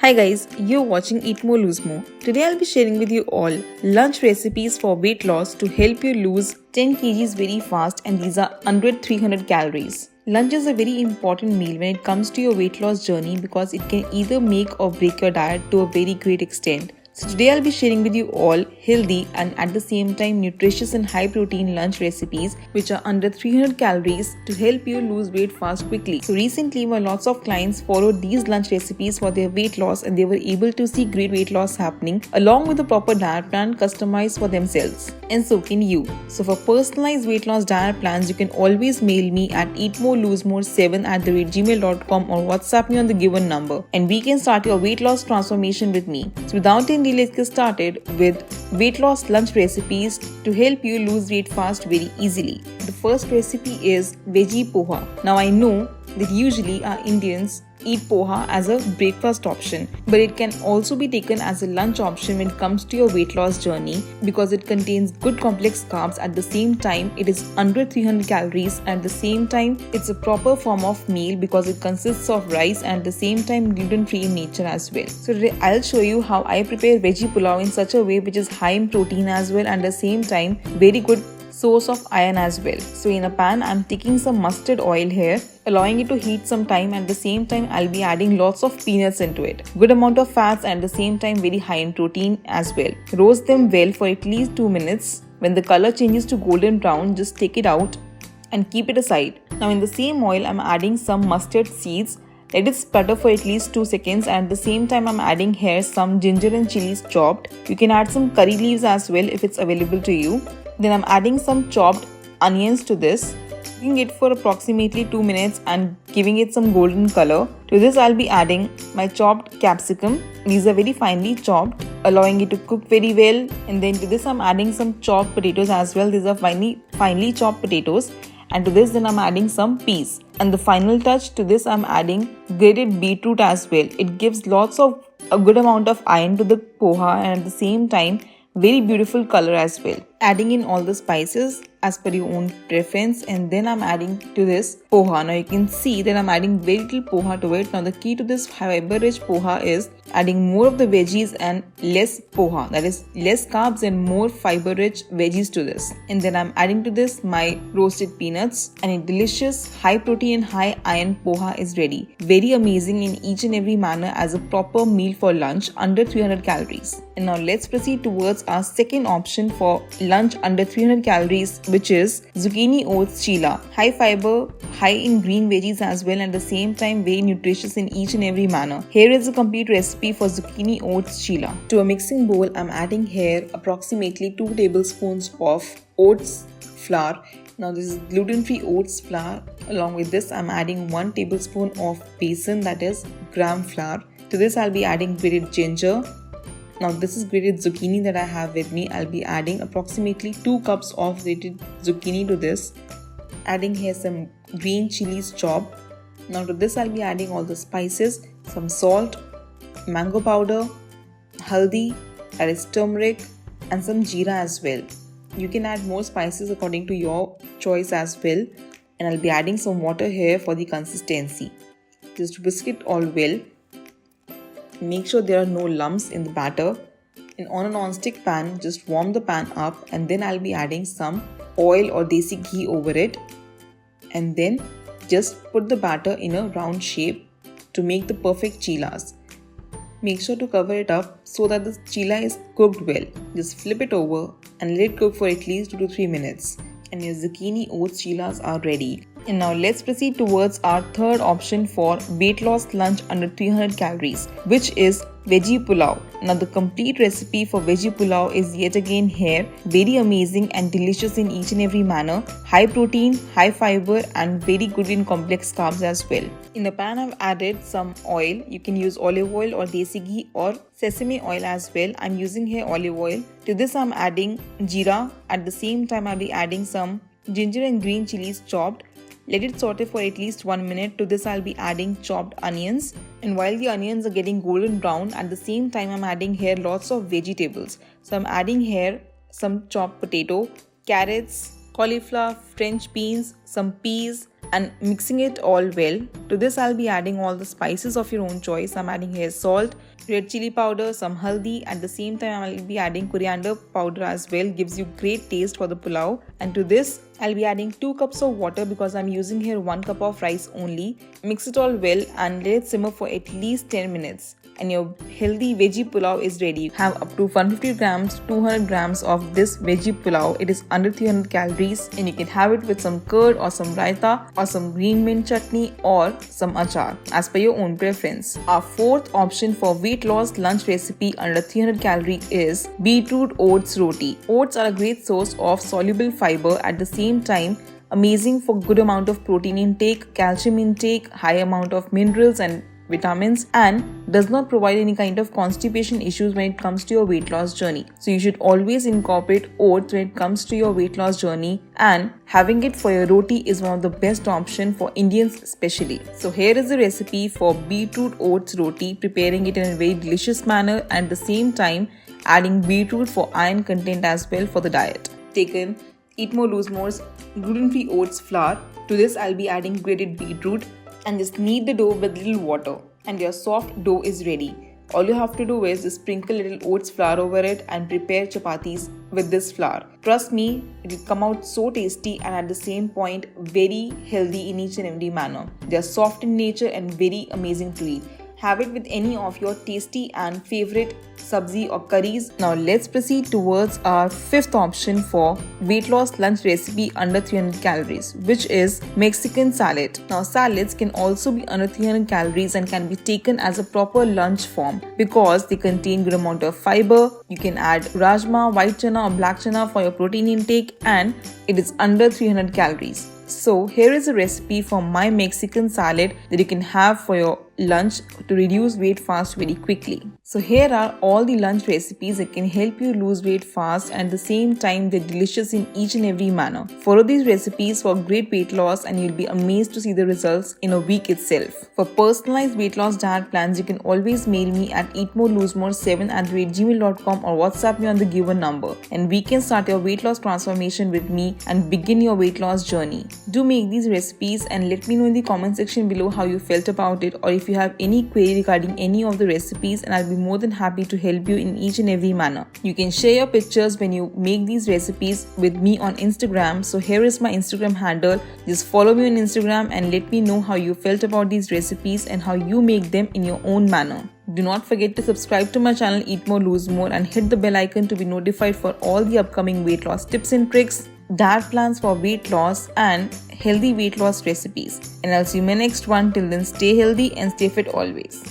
Hi guys, you're watching Eat More Lose More. Today I'll be sharing with you all lunch recipes for weight loss to help you lose 10 kgs very fast, and these are under 300 calories. Lunch is a very important meal when it comes to your weight loss journey because it can either make or break your diet to a very great extent. So today I'll be sharing with you all healthy and at the same time nutritious and high protein lunch recipes which are under 300 calories to help you lose weight fast quickly. So recently lots of clients followed these lunch recipes for their weight loss and they were able to see great weight loss happening along with a proper diet plan customized for themselves. And so can you. So for personalized weight loss diet plans, you can always mail me at eatmoreloosemore7@gmail.com or WhatsApp me on the given number and we can start your weight loss transformation with me. So without any delay, let's get started with weight loss lunch recipes to help you lose weight fast very easily. The first recipe is veggie poha. Now I know that usually our Indians eat poha as a breakfast option, but it can also be taken as a lunch option when it comes to your weight loss journey because it contains good complex carbs. At the same time, it is under 300 calories and at the same time it's a proper form of meal because it consists of rice and at the same time gluten-free in nature as well. So today I'll show you how I prepare veggie pulao in such a way which is high in protein as well and at the same time very good source of iron as well. So in a pan, I'm taking some mustard oil here, allowing it to heat some time. At the same time, I'll be adding lots of peanuts into it. Good amount of fats and at the same time very high in protein as well. Roast them well for at least 2 minutes. When the color changes to golden brown, just take it out and keep it aside. Now in the same oil, I'm adding some mustard seeds. Let it sputter for at least 2 seconds and at the same time I'm adding here some ginger and chilies chopped. You can add some curry leaves as well if it's available to you. Then I'm adding some chopped onions to this, cooking it for approximately 2 minutes and giving it some golden color. To this I'll be adding my chopped capsicum. These are very finely chopped, allowing it to cook very well. And then to this I'm adding some chopped potatoes as well. These are finely chopped potatoes. And to this then I'm adding some peas. And the final touch to this I'm adding grated beetroot as well. It gives a good amount of iron to the poha and at the same time very beautiful color as well. Adding in all the spices as per your own preference and then I'm adding to this poha. Now you can see that I'm adding very little poha to it. Now the key to this fiber rich poha is adding more of the veggies and less poha, that is less carbs and more fiber rich veggies to this. And then I'm adding to this my roasted peanuts and a delicious high protein and high iron poha is ready. Very amazing in each and every manner as a proper meal for lunch under 300 calories. And now let's proceed towards our second option for lunch under 300 calories, which is zucchini oats chila. High fiber, high in green veggies as well and at the same time very nutritious in each and every manner. Here is a complete recipe for zucchini oats chila. To a mixing bowl, I'm adding here approximately 2 tablespoons of oats flour. Now this is gluten-free oats flour. Along with this, I'm adding 1 tablespoon of besan, that is gram flour. To this, I'll be adding grated ginger. Now this is grated zucchini that I have with me. I'll be adding approximately 2 cups of grated zucchini to this. Adding here some green chilies chopped. Now to this I'll be adding all the spices, some salt, mango powder, haldi, that is turmeric, and some jeera as well. You can add more spices according to your choice as well. And I'll be adding some water here for the consistency. Just whisk it all well. Make sure there are no lumps in the batter. And on a non-stick pan, just warm the pan up and then I'll be adding some oil or desi ghee over it. And then just put the batter in a round shape to make the perfect chilas. Make sure to cover it up so that the chila is cooked well. Just flip it over and let it cook for at least 2 to 3 minutes. And your zucchini oats chilas are ready. And now let's proceed towards our third option for weight loss lunch under 300 calories, which is veggie pulao. Now the complete recipe for veggie pulao is yet again here. Very amazing and delicious in each and every manner. High protein, high fiber and very good in complex carbs as well. In the pan I've added some oil. You can use olive oil or desi ghee or sesame oil as well. I'm using here olive oil. To this I'm adding jeera. At the same time I'll be adding some ginger and green chilies chopped. Let it saute for at least 1 minute. To this I'll be adding chopped onions. And while the onions are getting golden brown, at the same time I'm adding here lots of vegetables. So I'm adding here some chopped potato, carrots, cauliflower, French beans, some peas, and mixing it all well. To this I'll be adding all the spices of your own choice. I'm adding here salt, red chili powder, some haldi. At the same time I'll be adding coriander powder as well, gives you great taste for the pulao. And to this I'll be adding 2 cups of water because I'm using here 1 cup of rice only. Mix it all well and let it simmer for at least 10 minutes. And your healthy veggie pulao is ready. Have up to 150 grams to 200 grams of this veggie pulao. It is under 300 calories and you can have it with some curd or some raita or some green mint chutney or some achar as per your own preference. Our fourth option for weight loss lunch recipe under 300 calories is beetroot oats roti. Oats are a great source of soluble fiber, at the same time amazing for good amount of protein intake, calcium intake, high amount of minerals and vitamins, and does not provide any kind of constipation issues when it comes to your weight loss journey. So you should always incorporate oats when it comes to your weight loss journey, and having it for your roti is one of the best option for Indians especially. So here is the recipe for beetroot oats roti, preparing it in a very delicious manner and at the same time adding beetroot for iron content as well for the diet. Taken Eat More Lose More's gluten-free oats flour. To this I'll be adding grated beetroot and just knead the dough with little water and your soft dough is ready. All you have to do is just sprinkle little oats flour over it and prepare chapatis with this flour. Trust me, it will come out so tasty and at the same point very healthy in each and every manner. They are soft in nature and very amazing to eat. Have it with any of your tasty and favorite sabzi or curries. Now let's proceed towards our fifth option for weight loss lunch recipe under 300 calories, which is Mexican salad. Now salads can also be under 300 calories and can be taken as a proper lunch form because they contain good amount of fiber. You can add rajma, white chana or black chana for your protein intake, and it is under 300 calories. So here is a recipe for my Mexican salad that you can have for your lunch to reduce weight fast very quickly. So here are all the lunch recipes that can help you lose weight fast and at the same time they're delicious in each and every manner. Follow these recipes for great weight loss and you'll be amazed to see the results in a week itself. For personalized weight loss diet plans, you can always mail me at eatmoreloosemore7@gmail.com or WhatsApp me on the given number, and we can start your weight loss transformation with me and begin your weight loss journey. Do make these recipes and let me know in the comment section below how you felt about it, or if you have any query regarding any of the recipes, and I'll be more than happy to help you in each and every manner. You can share your pictures when you make these recipes with me on Instagram. So here is my Instagram handle. Just follow me on Instagram and let me know how you felt about these recipes and how you make them in your own manner. Do not forget to subscribe to my channel Eat More Lose More and hit the bell icon to be notified for all the upcoming weight loss tips and tricks, diet plans for weight loss and healthy weight loss recipes. And I'll see you in my next one. Till then, stay healthy and stay fit always.